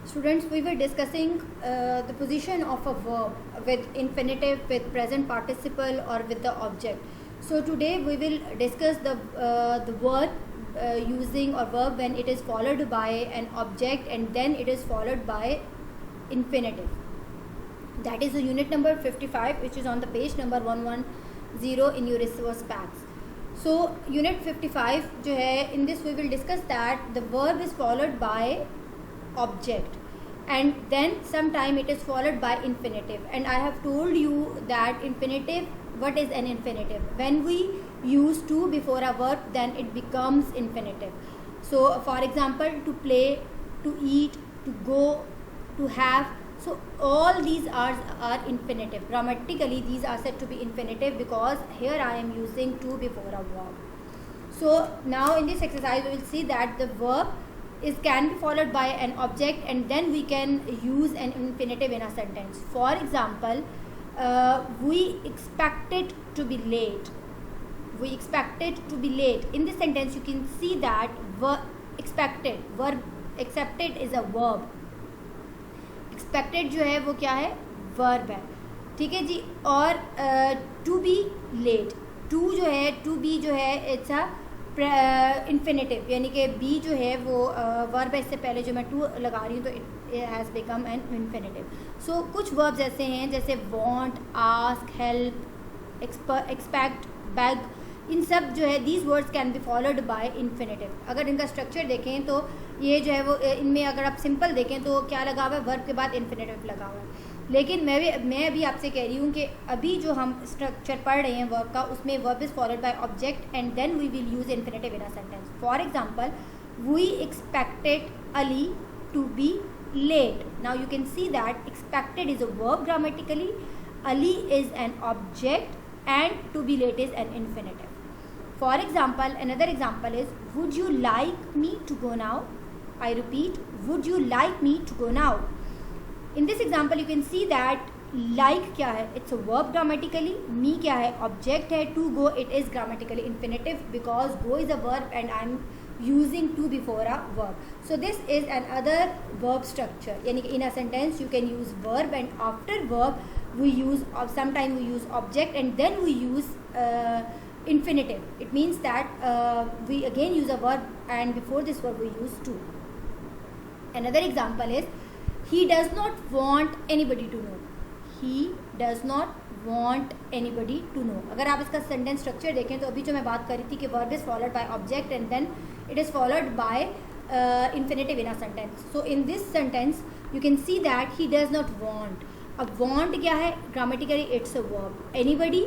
Students, we were discussing the position of a verb with infinitive, with present participle, or with the object. So today we will discuss the word using or verb when it is followed by an object and then it is followed by infinitive. That is the unit number 55, which is on the page number 110 in your resource packs. So unit 55 जो है, in this we will discuss that the verb is followed by object and then sometime it is followed by infinitive, and I have told you that infinitive, what is an infinitive? When we use to before a verb, then it becomes infinitive. So for example, to play, to eat, to go, to have, so all these are infinitive. Grammatically these are said to be infinitive because here I am using to before a verb. So now in this exercise we will see that the verb can be followed by an object and then we can use an infinitive in a sentence. For example, we expected to be late. We expected to be late. In this sentence you can see that expected, verb accepted is a verb. Expected जो है वो क्या है, verb है. ठीक है जी. और to be late, to जो है, टू बी जो है इट्स अ इन्फिनेटिव, यानी कि बी जो है वो वर्ब है. इससे पहले जो मैं टू लगा रही हूँ तो it has become an infinitive. So कुछ वर्ब्स ऐसे हैं जैसे want, ask, help, expect, beg, इन सब जो है these words can be followed by infinitive. अगर इनका स्ट्रक्चर देखें तो ये जो है वो इनमें अगर आप सिंपल देखें तो क्या लगा हुआ है, वर्ब के बाद इन्फिनेटिव लगा हुआ है. लेकिन मैं अभी आपसे कह रही हूँ कि अभी जो हम स्ट्रक्चर पढ़ रहे हैं वर्ब का, उसमें verb is followed by object and then we will use infinitive in a sentence. For example, we expected Ali to be late. Now you can see that expected is a verb grammatically, Ali is an object and to be late is an infinitive. For example, another example is, would you like me to go now? I repeat, would you like me to go now? In this example you can see that like क्या है, it's a verb grammatically, me क्या है, object है, to go it is grammatically infinitive because go is a verb and I'm using to before a verb. So this is another verb structure, यानी कि in a sentence you can use verb and after verb we use, sometimes we use object and then we use infinitive. It means that we again use a verb and before this verb we use to. Another example is, he does not want anybody to know. He does not want anybody to know. अगर आप इसका sentence structure देखें तो अभी जो मैं बात कर रही थी कि verb is followed by object and then it is followed by infinitive in a sentence. So in this sentence you can see that he does not want. अब want क्या है, grammatically it's a verb, anybody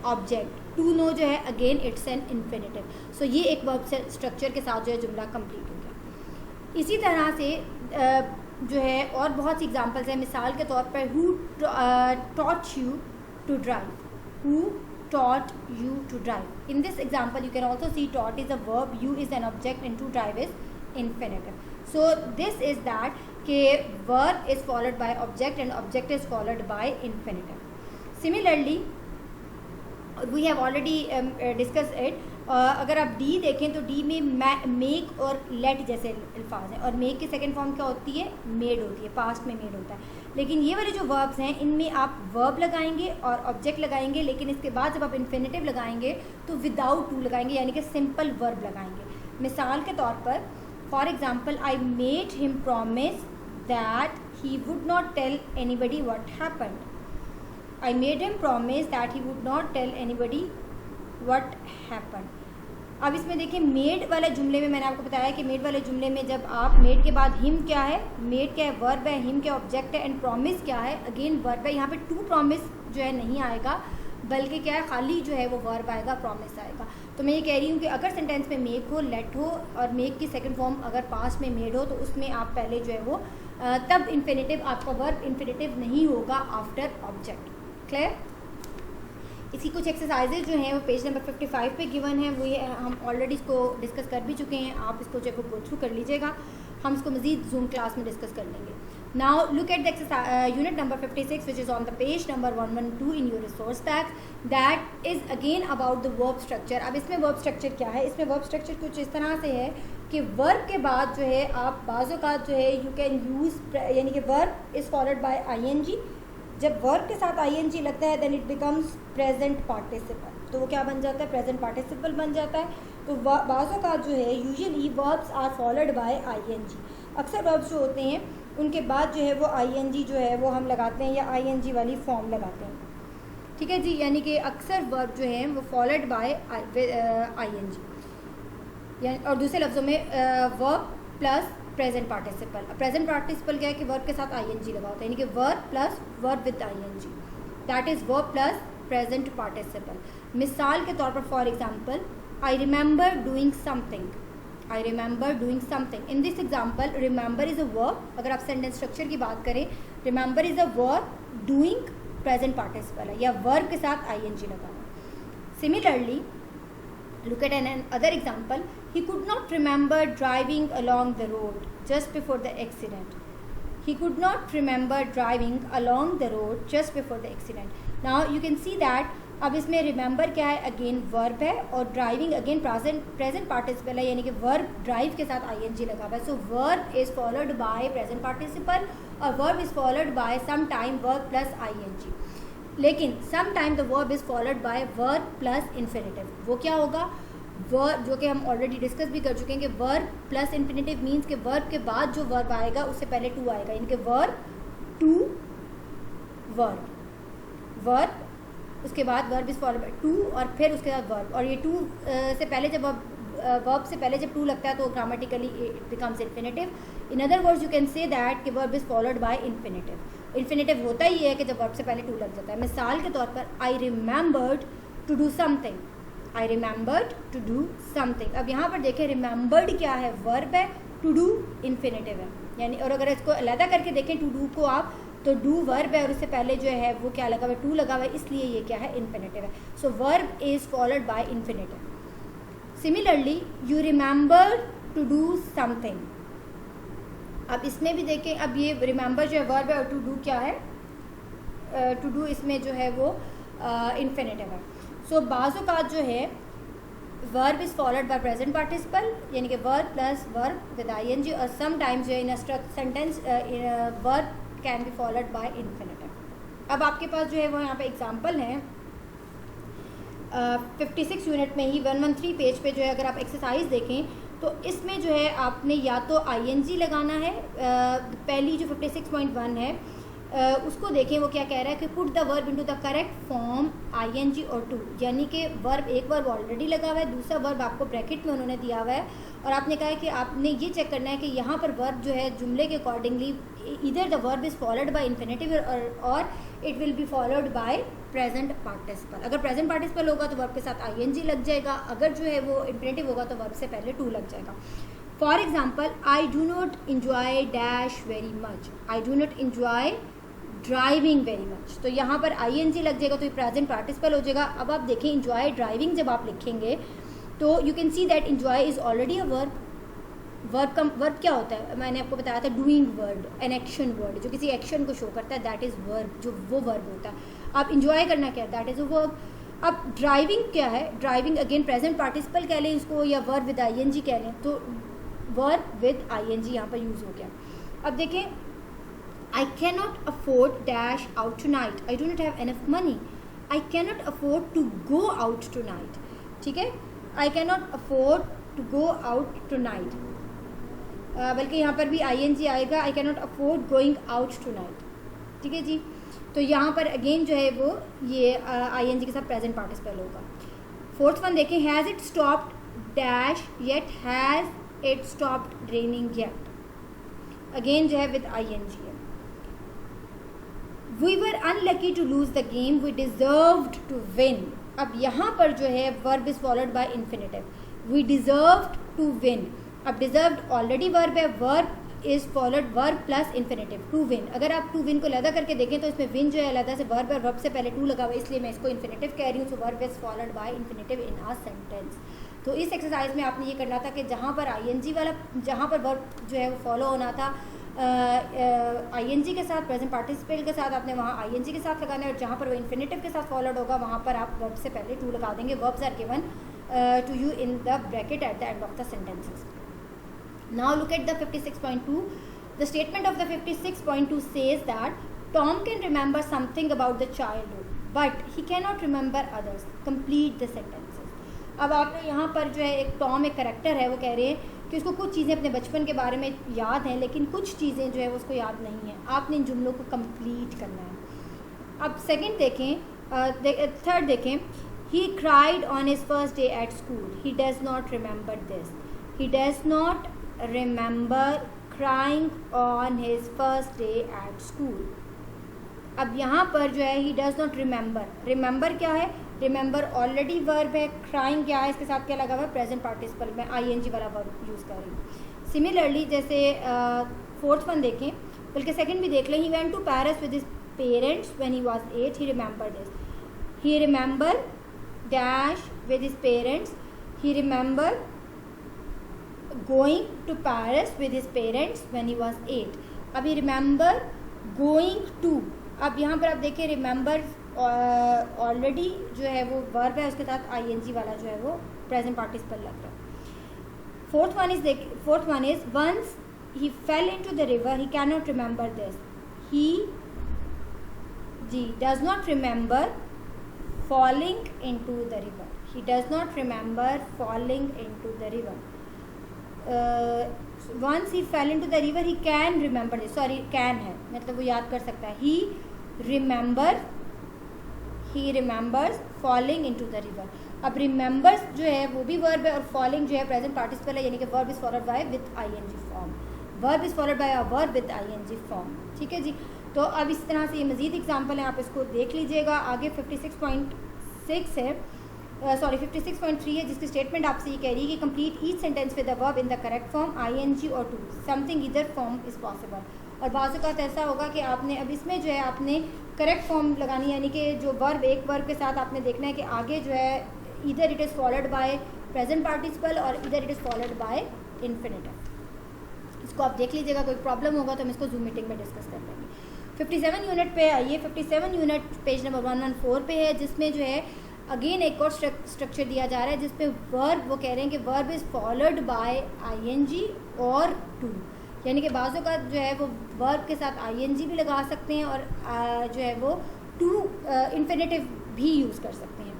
object, to know जो है again it's an infinitive. So ये एक verb से structure के साथ जो है जुमला कंप्लीट हो गया. इसी तरह से जो है और बहुत सी एग्जांपल्स हैं. मिसाल के तौर पर, who taught you to drive, who taught you to drive. In this example you can also see taught is a verb, you is an object and to drive is infinitive. So this is that कि verb is followed by object and object is followed by infinitive. Similarly we have already discussed it. अगर आप D देखें तो D में make और late जैसे अल्फाज हैं और मेक की सेकंड फॉर्म क्या होती है, मेड होती है, पास्ट में मेड होता है. लेकिन ये वाले जो वर्ब्स हैं इनमें आप वर्ब लगाएंगे और ऑब्जेक्ट लगाएंगे, लेकिन इसके बाद जब आप इन्फिनेटिव लगाएंगे तो विदाउट टू लगाएंगे, यानी कि सिंपल वर्ब लगाएंगे. मिसाल के तौर पर, for example, I made him promise that he would not tell anybody what happened. I made him promise that he would not tell anybody what happened. अब इसमें देखिए मेड वाले जुमले में मैंने आपको बताया कि मेड वाले जुमले में जब आप मेड के बाद हिम क्या है, मेड क्या है, वर्ब है, हिम क्या ऑब्जेक्ट है एंड प्रॉमिस क्या है, अगेन वर्ब है. यहाँ पे टू प्रॉमिस जो है नहीं आएगा, बल्कि क्या है, खाली जो है वो वर्ब आएगा, प्रॉमिस आएगा. तो मैं ये कह रही हूँ कि अगर सेंटेंस में मेक हो, लेट हो और मेक की सेकंड फॉर्म अगर पास्ट में मेड हो तो उसमें आप पहले जो है वो तब इन्फिनेटिव, आपका वर्ब इन्फिनेटिव नहीं होगा आफ्टर ऑब्जेक्ट. क्लियर? इसकी कुछ एक्सरसाइजेज जो हैं वो पेज नंबर 55 पे गिवन है. वो ये हम ऑलरेडी इसको डिस्कस कर भी चुके हैं, आप इसको जो है वो गो थ्रू कर लीजिएगा. हम इसको मज़ीद जूम क्लास में डिस्कस कर लेंगे. Now look at the unit number 56, which is on the page number 112 in your resource tags. That is again about the verb structure. अब इसमें verb structure क्या है? इसमें verb structure कुछ इस तरह से है कि verb के बाद जो है आप बाज़ों का जो है you can use, यानी कि verb is followed by ing. जब verb के साथ ing लगता है then it becomes present participle. तो वो क्या बन जाता है? present participle बन जाता है. तो बाज़ों का जो है usually verbs are followed by ing. अक्सर verbs जो होते हैं उनके बाद जो है वो ing जो है वो हम लगाते हैं या ing वाली फॉर्म लगाते हैं. ठीक है जी, यानी कि अक्सर वर्ब जो है वो फॉलोड बाय ing, यानी और दूसरे लफ्ज़ों में verb plus present participle. Present participle क्या है कि वर्ब के साथ ing लगा होता है, यानी कि verb plus verb with ing, that is verb plus present participle. मिसाल के तौर पर for example, I remember doing something. I remember doing something. In this example, remember is a verb. अगर आप सेंटेंस स्ट्रक्चर की बात करें, remember is a verb, doing present participle है या verb के साथ ing लगा है. Similarly, look at another example. He could not remember driving along the road just before the accident. He could not remember driving along the road just before the accident. Now you can see that अब इसमें remember क्या है? Again verb है और driving again present participle है, यानी कि verb drive के साथ ing लगा हुआ है. So verb is followed by present participle और verb is followed by some time verb plus ing. लेकिन some time the verb is followed by verb plus infinitive. वो क्या होगा? वर्ब जो कि हम ऑलरेडी डिस्कस भी कर चुके हैं कि वर्ब प्लस इन्फिनेटिव मीन्स कि वर्ब के बाद जो वर्ब आएगा उससे पहले टू आएगा, यानी कि वर्ब टू वर्ब उसके बाद verb is followed by two और फिर उसके बाद वर्ब. और ये टू से पहले जब वर्ब से पहले जब टू लगता है तो grammatically it becomes infinitive. In other words you can say that कि verb is followed by infinitive. Infinitive होता ही है कि जब वर्ब से पहले टू लग जाता है. मिसाल के तौर पर, I remembered to do something. I remembered to do something. अब यहाँ पर देखें, रिमेंबर्ड क्या है? वर्ब है, टू डू इन्फिनेटिव है. यानी और अगर इसको अलग करके देखें टू डू को आप, तो डू वर्ब है और उससे पहले जो है वो क्या लगा हुआ है? टू लगा हुआ है, इसलिए ये क्या है? इन्फिनेटिव है. So verb is followed by infinitive. Similarly, you remember to do something. अब इसमें भी देखें, अब ये रिमेंबर जो है वर्ब है और टू डू क्या है? टू डू इसमें जो है वो इन्फिनेटिव है. सो बाज़ औक़ात जो है verb is followed by present participle, यानी कि verb plus verb with ing, और सम टाइम्स जो है in a sentence verb can be followed by infinitive. अब आपके पास जो है वो यहाँ पे एग्जांपल है 56 यूनिट में ही 113 पेज पे जो है अगर आप एक्सरसाइज देखें तो इसमें जो है आपने या तो ing लगाना है. पहली जो 56.1 है उसको देखें, वो क्या कह रहा है कि put the verb into the correct form ing और टू, यानी कि वर्ब एक वर्ब ऑलरेडी लगा हुआ है, दूसरा वर्ब आपको ब्रैकेट में उन्होंने दिया हुआ है और आपने कहा है कि आपने ये चेक करना है कि यहाँ पर वर्ब जो है जुमले के अकॉर्डिंगली इधर the verb is followed by infinitive और it will be followed by present participle. अगर प्रेजेंट पार्टिसिपल होगा तो वर्ब के साथ ing लग जाएगा, अगर जो है वो इन्फिनेटिव होगा तो वर्ब से पहले टू लग जाएगा. For example, I do not enjoy dash very much. I do not enjoy driving very much. तो यहाँ पर ing लग जाएगा तो ये प्रेजेंट पार्टिसिपल हो जाएगा. अब आप देखें, इंजॉय ड्राइविंग जब आप लिखेंगे तो you can see that enjoy is already a verb. Verb क्या होता है? मैंने आपको बताया था, doing word, an action word, जो किसी एक्शन को शो करता है, दैट इज़ वर्ब, जो वो वर्ब होता है. आप इंजॉय करना क्या है? That is a verb. अब ड्राइविंग क्या है? ड्राइविंग अगेन प्रेजेंट पार्टिसिपल कह लें इसको या वर्ब विद ing कह लें, तो वर्ब विद ing यहाँ पर यूज़ हो गया. अब देखें, I cannot afford dash out tonight. I do not have enough money. I cannot afford to go out tonight. ठीक है? I cannot afford to go out tonight. बल्कि यहाँ पर भी ing आएगा. I cannot afford going out tonight. ठीक है जी? तो यहाँ पर अगेन जो है वो ये ing के साथ प्रेजेंट पार्टिसिपल होगा. फोर्थ वन देखें, has it stopped dash yet, has it stopped raining yet. Again जो है विद ing है. We were unlucky to lose the game. We deserved to win. अब यहाँ पर जो है verb is followed by infinitive. We deserved to win. अब deserved already verb है, verb is followed verb plus infinitive to win. अगर आप to win को अलग करके देखें तो इसमें win जो है अलग से verb है, verb से पहले to लगा हुआ है, इसलिए मैं इसको infinitive कह रही हूँ. So verb is followed by infinitive in a sentence. तो इस एक्सरसाइज में आपने ये करना था कि जहाँ पर आईएनजी वाला, जहाँ पर वर्ब जो है वो फॉलो होना था आईएनजी के साथ, प्रेजेंट पार्टिसिपल के साथ, आपने वहाँ आईएनजी के साथ लगाना है, और जहाँ पर वो इन्फिनेटिव के साथ फॉलोड होगा वहाँ पर आप वर्ब से पहले टू लगा देंगे. Verbs are given to you in the bracket at the end of the sentences. Now look at the 56.2. The statement of the 56.2 says that Tom can remember something about the childhood, but he cannot remember others. Complete the sentences. अब आपने यहाँ पर जो है एक Tom एक character है, वो कह रहे हैं कि उसको कुछ चीज़ें अपने बचपन के बारे में याद हैं, लेकिन कुछ चीज़ें जो है वो उसको याद नहीं है. आपने इन जुमलों को कंप्लीट करना है. अब सेकंड देखें, थर्ड देखें. He cried on his first day at school. He does not remember this. He does not remember crying on his first day at school. अब यहाँ पर जो है he does not remember. remember क्या है? remember already verb है. crying क्या है? इसके साथ क्या लगा हुआ है? प्रेजेंट पार्टिसिपल में ing वाला वर्ब यूज़ कर रही हूँ. सिमिलरली जैसे फोर्थ वन देखें, बल्कि सेकंड भी देख लें. he went to Paris with his parents when he was 8. he remembered this. he remember dash with his parents. he remember going to Paris with his parents when he was 8. अभी remember going to, अब यहाँ पर आप देखिए remember already जो है वो verb है, उसके साथ ing वाला जो है वो प्रेजेंट पार्टिसिपल लग रहा है. Fourth one is once he fell into the river. he cannot remember this. he does not remember falling into the river. he does not remember falling into the river. once he fell into the river. he can remember this. sorry, can है मतलब वो याद कर सकता है. he remembers falling into the river. अब remembers जो है वो भी verb है, और falling जो है present participle है, यानी कि verb is followed by with ing form. verb is followed by a verb with ing form. ठीक है जी. तो अब इस तरह से ये मज़ीद एग्जाम्पल है, आप इसको देख लीजिएगा. आगे 56.6 है, 56.3 है, जिसकी स्टेटमेंट आपसे ये कह रही है कि complete each sentence with the verb in the correct form ing और टू. समथिंग इधर फॉर्म इज़ पॉसिबल. और बाज़ औक़ात ऐसा होगा कि आपने अब इसमें जो है आपने करेक्ट फॉर्म लगानी है, यानी कि जो वर्ब एक वर्ब के साथ आपने देखना है कि आगे जो है इधर it is followed by present participle और इधर it is followed by infinitive. इसको आप देख लीजिएगा. कोई प्रॉब्लम होगा तो हम इसको जूम मीटिंग में डिस्कस कर लेंगे. 57 यूनिट पे आइए. 57 यूनिट पेज नंबर 114 पे है, जिसमें जो है अगेन एक और स्ट्रक्चर दिया जा रहा है, जिसपे वर्ब वो कह रहे हैं कि verb is followed by ing और टू. यानी कि बाज़ों का जो है वो वर्ब के साथ ing भी लगा सकते हैं और जो है वो टू इन्फिनेटिव भी यूज़ कर सकते हैं.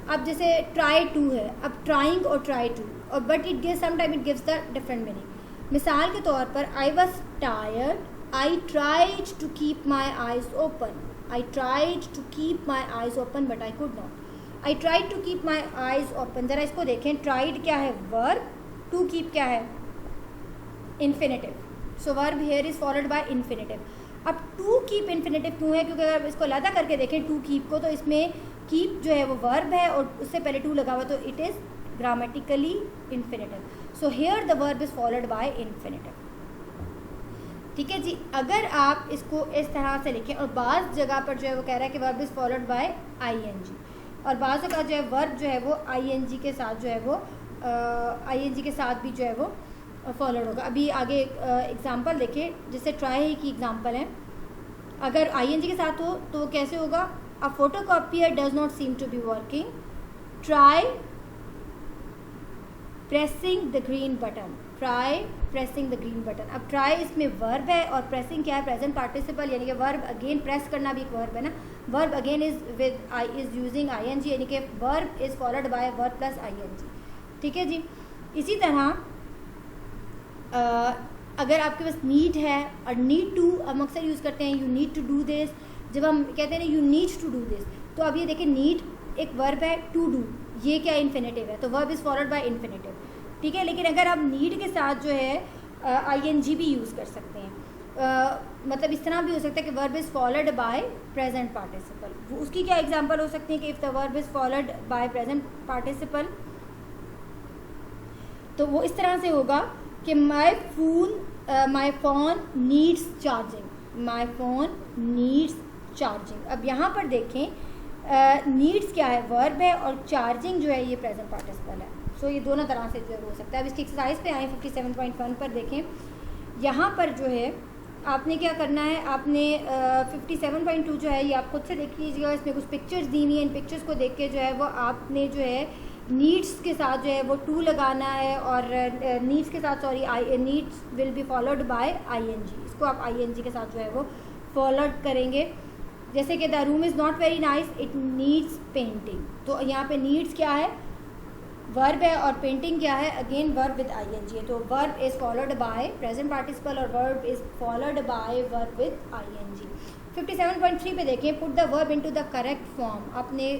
अब जैसे ट्राई टू है, अब ट्राइंग और ट्राई टू, और but it gives sometime it gives the different meaning. मिसाल के तौर पर I was tired. I tried to keep my eyes open. I tried to keep my eyes open but I could not. I tried to keep my eyes open. ज़रा इसको देखें. Tried क्या है? Verb. To keep क्या है? Infinitive. So verb here is followed by infinitive. अब to keep infinitive क्यों है? क्योंकि अगर इसको अलग करके देखें टू कीप को, तो इसमें कीप जो है वो वर्ब है और उससे पहले टू लगा हुआ, तो it is grammatically infinitive. So here the verb is followed by infinitive. ठीक है जी. अगर आप इसको इस तरह से लिखें, और बाज़ जगह पर जो है वो कह रहा है कि verb is followed by ing, और बाज़ का जो है वर्ब जो है वो ing के साथ जो है वो ing के साथ भी जो है वो फॉलोड होगा. अभी आगे एग्जांपल देखिए, जैसे ट्राई की एग्जांपल है. अगर ing के साथ हो तो कैसे होगा? A photocopier does not seem to be working. Try pressing the green button. Try pressing the green button. अब ट्राई इसमें वर्ब है और प्रेसिंग क्या है? प्रेजेंट पार्टिसिपल, यानी कि वर्ब अगेन, प्रेस करना भी एक वर्ब है ना. Verb again is with is using ing, यानी कि verb is followed by verb plus ing. ठीक है जी. इसी तरह अगर आपके पास नीड है और नीड टू, हम अक्सर यूज़ करते हैं you need to do this. जब हम कहते हैं you need to do this, तो अब ये देखिए नीड एक वर्ब है, टू डू ये क्या इन्फिनेटिव है, तो verb is followed by infinitive. ठीक है. लेकिन अगर आप नीड के साथ जो है ing भी यूज़ कर सकते हैं. मतलब इस तरह भी हो सकता है कि verb is followed by present participle. उसकी क्या एग्जांपल हो सकती है कि if the verb is followed by present participle, तो वो इस तरह से होगा कि my phone needs charging. My phone needs charging. अब यहाँ पर देखें नीड्स क्या है? वर्ब है, और चार्जिंग जो है ये प्रेजेंट पार्टिसिपल है. सो ये दोनों तरह से जो हो सकता है। अब इसकी एक्सरसाइज पे आए 57.1 पर देखें। यहाँ पर जो है आपने क्या करना है, आपने 57.2 जो है ये आप खुद से देख लीजिएगा, इसमें कुछ पिक्चर्स दी हुई हैं, इन पिक्चर्स को देख के जो है वो आपने जो है नीड्स के साथ जो है वो टू लगाना है, और नीड्स के साथ needs will be followed by ING, इसको आप आईएनजी के साथ जो है वो फॉलोड करेंगे। जैसे कि the room is not very nice, it needs painting, तो यहाँ पे नीड्स क्या है, वर्ब है, और पेंटिंग क्या है, अगेन वर्ब विद आईएनजी है। तो verb is followed by present participle और verb is followed by verb with I N G. 57.3 पे देखें, put the verb into the correct form, अपने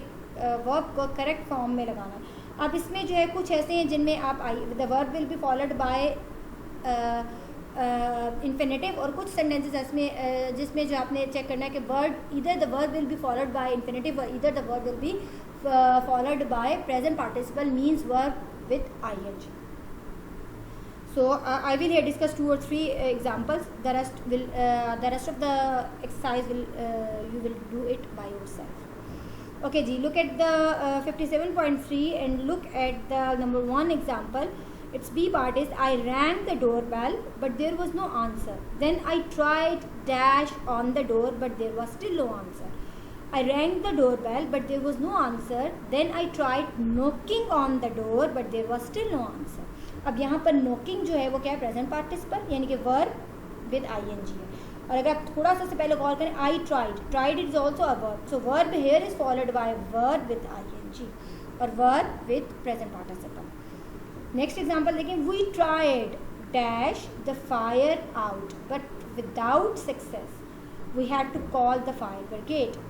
वर्ब को करेक्ट फॉर्म में लगाना है। अब इसमें जो है कुछ ऐसे हैं जिनमें आप the verb will be followed by infinitive, और कुछ सेंटेंसेस इसमें जिसमें जो आपने चेक करना है कि word either the verb will be followed by infinitive और either the verb will be followed by present participle means verb with ing. So I will here discuss 2 or 3 examples. The rest of the exercise will you will do it by yourself. Okay ji, look at the 57.3 and look at the number 1 example. Its B part is, I rang the doorbell but there was no answer. Then I tried dash on the door but there was still no answer. I rang the doorbell but there was no answer. Then I tried knocking on the door but there was still no answer. अब यहाँ पर knocking जो है वो क्या है, present participle यानी कि verb with ing है। और अगर आप थोड़ा सा से पहले गौर करें, I tried is also a verb, so verb here is followed by verb with ing और verb with present participle. Next example देखें, we tried dash the fire out but without success. We had to call the fire brigade.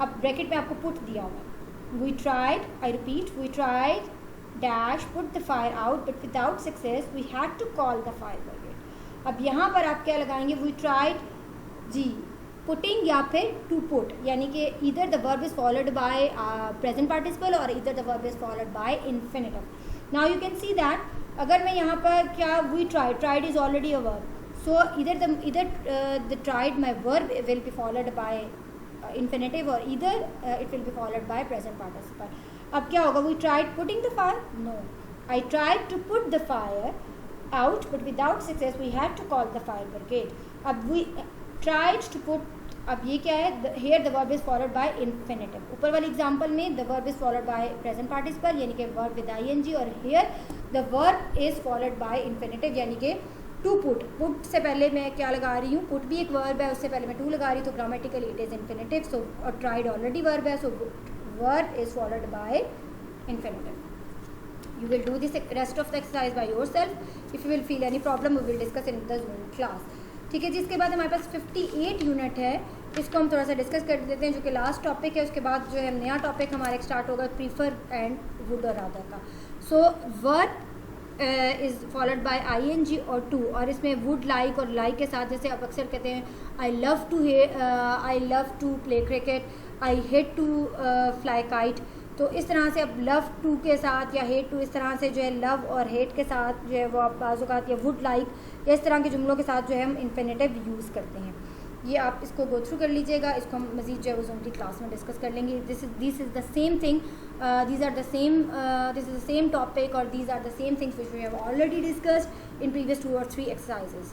अब bracket में आपको put दिया हुआ, we tried, I repeat, we tried dash put the fire out but without success we had to call the fire brigade. अब यहाँ पर आप क्या लगाएंगे, वी ट्राइड जी पुटिंग या फिर टू पुट, यानी कि either the verb is followed by present participle और either the verb is followed by infinitive. Now you can see that अगर मैं यहाँ पर क्या, we tried is already a verb, so either the tried my verb will be followed by infinitive or either it will be followed by present participle. अब क्या होगा, we tried putting the fire, no, I tried to put the fire out but without success we had to call the fire brigade. अब we tried to put, अब ये क्या है, here the verb is followed by infinitive. ऊपर वाले example में the verb is followed by present participle यानी कि verb with ing, और here the verb is followed by infinitive यानी कि टू पुट से पहले मैं क्या लगा रही हूँ, पुट भी एक वर्ब है, उससे पहले मैं टू लगा रही हूँ, तो grammatically it is infinitive, so और ट्राइड ऑलरेडी वर्ब है, so verb is followed by infinitive. You will do this rest of the exercise by yourself. If you will feel any problem we will discuss in the Zoom class. ठीक है जी, इसके बाद हमारे पास 58 unit है, इसको हम थोड़ा सा डिस्कस कर देते हैं जो कि लास्ट टॉपिक है। उसके बाद जो है नया टॉपिक हमारा स्टार्ट होगा, प्रीफर एंड वुड और रादर का। So verb is followed by ing और टू, और इसमें वुड लाइक और लाइक के साथ, जैसे आप अक्सर कहते हैं I love to play cricket, I hate to fly kite, तो इस तरह से अब लव टू के साथ या हेट टू, इस तरह से जो है लव और हेट के साथ जो है वो आप बाज़ या वुड लाइक या इस तरह के जुमलों के साथ जो है हम इन्फिनेटिव यूज़ करते हैं। ये आप इसको गो थ्रू कर लीजिएगा, इसको हम मज़ीद जो है वो जूम की क्लास में डिस्कस कर लेंगे। This is the same thing, this is the same topic और these are the same things which we have already discussed in previous 2 or 3 exercises.